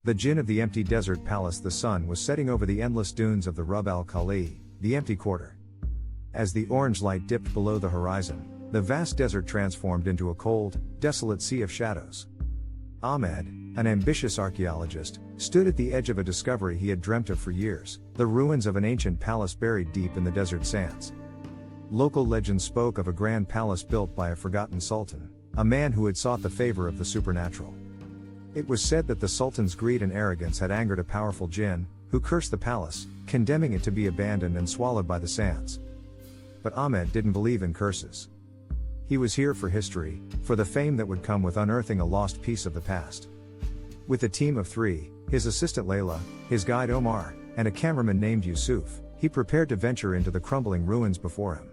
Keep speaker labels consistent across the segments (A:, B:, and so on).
A: The Jinn of the empty desert palace. The sun was setting over the endless dunes of the Rub al-Khali, the empty quarter. As the orange light dipped below the horizon, the vast desert transformed into a cold, desolate sea of shadows. Ahmed, an ambitious archaeologist, stood at the edge of a discovery he had dreamt of for years: the ruins of an ancient palace buried deep in the desert sands. Local legend spoke of a grand palace built by a forgotten sultan, a man who had sought the favor of the supernatural. It was said that the sultan's greed and arrogance had angered a powerful jinn, who cursed the palace, condemning it to be abandoned and swallowed by the sands. But Ahmed didn't believe in curses. He was here for history, for the fame that would come with unearthing a lost piece of the past. With a team of 3, his assistant Layla, his guide Omar, and a cameraman named Yusuf, he prepared to venture into the crumbling ruins before him.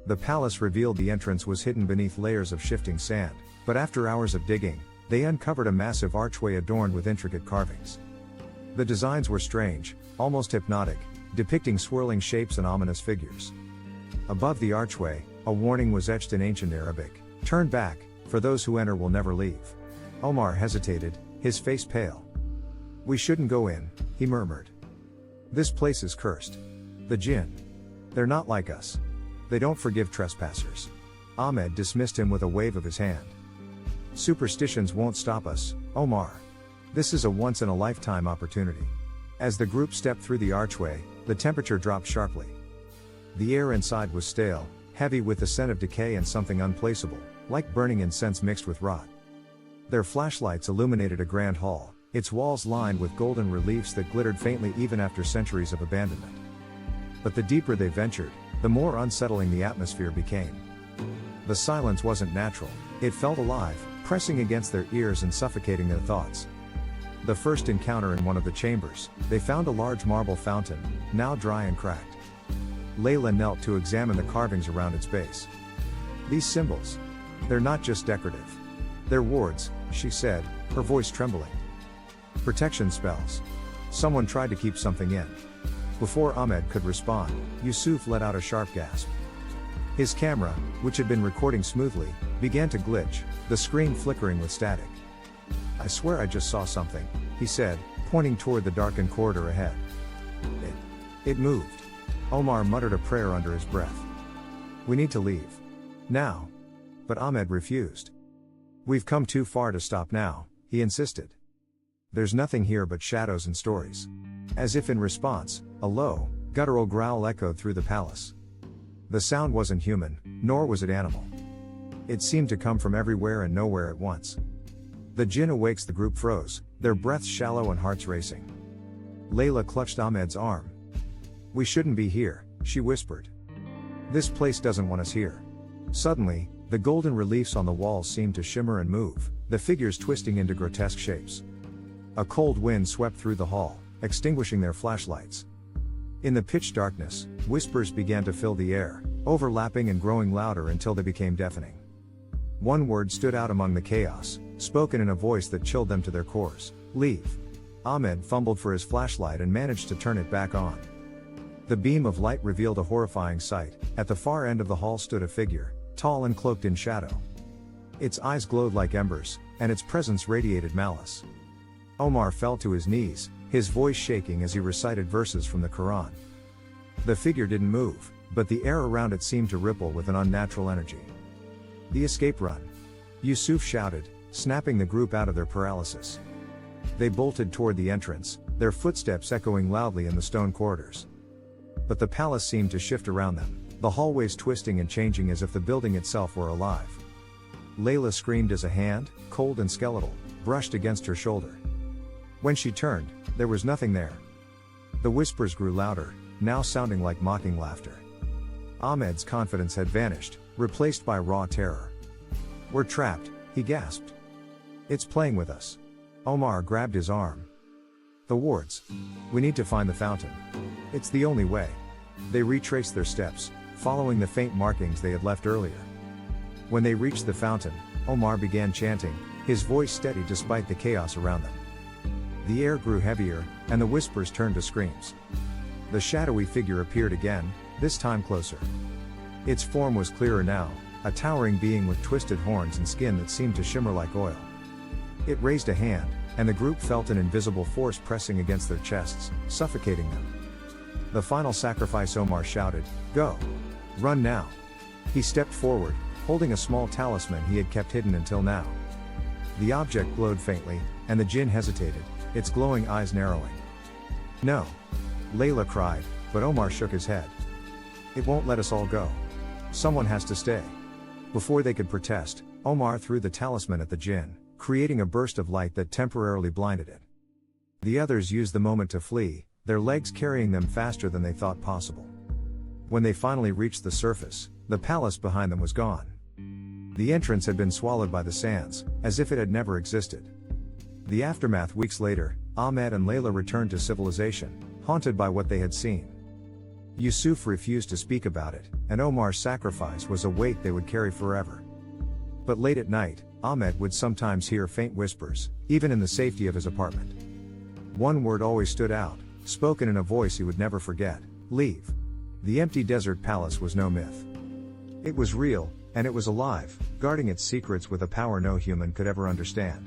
A: The palace revealed the entrance was hidden beneath layers of shifting sand, but after hours of digging, they uncovered a massive archway adorned with intricate carvings. The designs were strange, almost hypnotic, depicting swirling shapes and ominous figures. Above the archway, a warning was etched in ancient Arabic: "Turn back, for those who enter will never leave." Omar hesitated, his face pale. "We shouldn't go in," he murmured. "This place is cursed. The Jinn. They're not like us. They don't forgive trespassers." Ahmed dismissed him with a wave of his hand. "Superstitions won't stop us, Omar. This is a once-in-a-lifetime opportunity." As the group stepped through the archway, the temperature dropped sharply. The air inside was stale, heavy with the scent of decay and something unplaceable, like burning incense mixed with rot. Their flashlights illuminated a grand hall, its walls lined with golden reliefs that glittered faintly even after centuries of abandonment. But the deeper they ventured, the more unsettling the atmosphere became. The silence wasn't natural, it felt alive, pressing against their ears and suffocating their thoughts. The first encounter in one of the chambers, they found a large marble fountain, now dry and cracked. Layla knelt to examine the carvings around its base. "These symbols. They're not just decorative. They're wards," she said, her voice trembling. "Protection spells. Someone tried to keep something in." Before Ahmed could respond, Yusuf let out a sharp gasp. His camera, which had been recording smoothly, began to glitch, the screen flickering with static. "I swear I just saw something," he said, pointing toward the darkened corridor ahead. It moved. Omar muttered a prayer under his breath. "We need to leave. Now." But Ahmed refused. "We've come too far to stop now," he insisted. "There's nothing here but shadows and stories." As if in response, a low, guttural growl echoed through the palace. The sound wasn't human, nor was it animal. It seemed to come from everywhere and nowhere at once. "The Jinn awakes." The group froze, their breaths shallow and hearts racing. Layla clutched Ahmed's arm. "We shouldn't be here," she whispered. "This place doesn't want us here." Suddenly, the golden reliefs on the walls seemed to shimmer and move, the figures twisting into grotesque shapes. A cold wind swept through the hall, extinguishing their flashlights. In the pitch darkness, whispers began to fill the air, overlapping and growing louder until they became deafening. One word stood out among the chaos, spoken in a voice that chilled them to their cores: "Leave." Ahmed fumbled for his flashlight and managed to turn it back on. The beam of light revealed a horrifying sight. At the far end of the hall stood a figure, tall and cloaked in shadow. Its eyes glowed like embers, and its presence radiated malice. Omar fell to his knees, his voice shaking as he recited verses from the Quran. The figure didn't move, but the air around it seemed to ripple with an unnatural energy. "The escape run!" Yusuf shouted, snapping the group out of their paralysis. They bolted toward the entrance, their footsteps echoing loudly in the stone corridors. But the palace seemed to shift around them, the hallways twisting and changing as if the building itself were alive. Layla screamed as a hand, cold and skeletal, brushed against her shoulder. When she turned, there was nothing there. The whispers grew louder, now sounding like mocking laughter. Ahmed's confidence had vanished, replaced by raw terror. "We're trapped," he gasped. "It's playing with us." Omar grabbed his arm. "The wards. We need to find the fountain. It's the only way." They retraced their steps, following the faint markings they had left earlier. When they reached the fountain, Omar began chanting, his voice steady despite the chaos around them. The air grew heavier, and the whispers turned to screams. The shadowy figure appeared again, this time closer. Its form was clearer now, a towering being with twisted horns and skin that seemed to shimmer like oil. It raised a hand, and the group felt an invisible force pressing against their chests, suffocating them. The final sacrifice, Omar shouted, "Go! Run now!" He stepped forward, holding a small talisman he had kept hidden until now. The object glowed faintly, and the Jinn hesitated, its glowing eyes narrowing. "No!" Layla cried, but Omar shook his head. "It won't let us all go. Someone has to stay." Before they could protest, Omar threw the talisman at the Jinn, creating a burst of light that temporarily blinded it. The others used the moment to flee, their legs carrying them faster than they thought possible. When they finally reached the surface, the palace behind them was gone. The entrance had been swallowed by the sands, as if it had never existed. The aftermath: weeks later, Ahmed and Layla returned to civilization, haunted by what they had seen. Yusuf refused to speak about it, and Omar's sacrifice was a weight they would carry forever. But late at night, Ahmed would sometimes hear faint whispers, even in the safety of his apartment. One word always stood out, spoken in a voice he would never forget: leave. The empty desert palace was no myth. It was real, and it was alive, guarding its secrets with a power no human could ever understand.